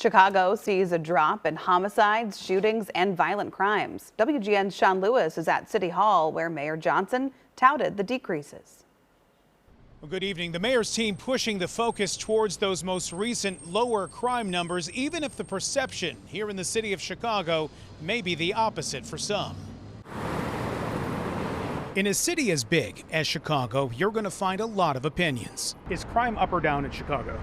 Chicago sees a drop in homicides, shootings, and violent crimes. WGN's Sean Lewis is at City Hall, where Mayor Johnson touted the decreases. Well, good evening. The mayor's team pushing the focus towards those most recent lower crime numbers, even if the perception here in the city of Chicago may be the opposite for some. In a city as big as Chicago, you're going to find a lot of opinions. Is crime up or down in Chicago?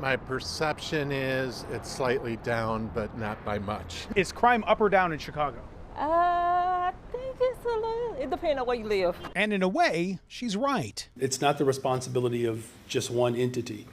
My perception is it's slightly down, but not by much. Is crime up or down in Chicago? I think it depends on where you live. And in a way, she's right. It's not the responsibility of just one entity.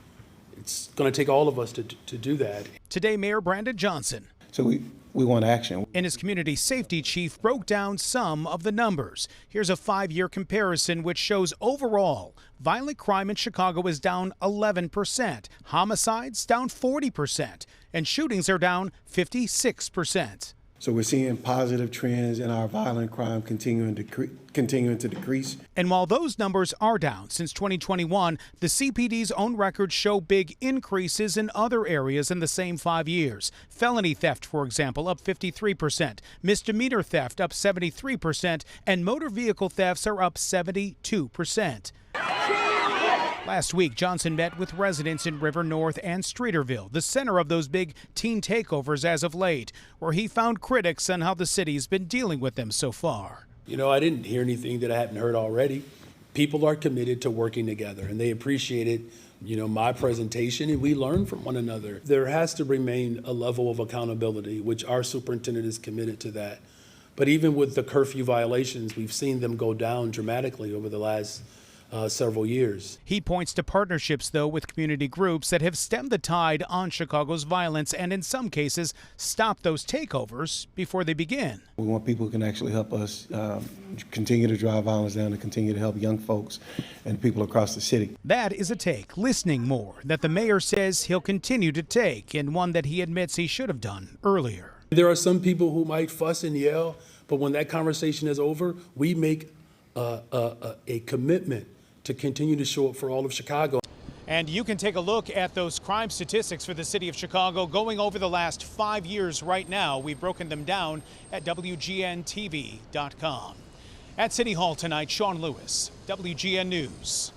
It's going to take all of us to do that. Today, Mayor Brandon Johnson, So we want action. and his community safety chief broke down some of the numbers. Here's a 5-year comparison which shows overall violent crime in Chicago is down 11%, homicides down 40%, and shootings are down 56%. So we're seeing positive trends in our violent crime continuing to decrease. And while those numbers are down since 2021, the CPD's own records show big increases in other areas in the same 5 years. Felony theft, for example, up 53%, misdemeanor theft up 73%, and motor vehicle thefts are up 72%. Last week, Johnson met with residents in River North and Streeterville, the center of those big teen takeovers as of late, where he found critics on how the city's been dealing with them so far. You know, I didn't hear anything that I hadn't heard already. People are committed to working together, and they appreciated, my presentation, and we learn from one another. There has to remain a level of accountability, which our superintendent is committed to that. But even with the curfew violations, we've seen them go down dramatically over the last several years. He points to partnerships, though, with community groups that have stemmed the tide on Chicago's violence and, in some cases, stopped those takeovers before they begin. We want people who can actually help us continue to drive violence down and continue to help young folks and people across the city. That is a take, listening more, that the mayor says he'll continue to take, and one that he admits he should have done earlier. There are some people who might fuss and yell, but when that conversation is over, we make a commitment to continue to show up for all of Chicago. And you can take a look at those crime statistics for the city of Chicago going over the last 5 years right now. We've broken them down at WGNTV.com. At City Hall tonight, Sean Lewis, WGN News.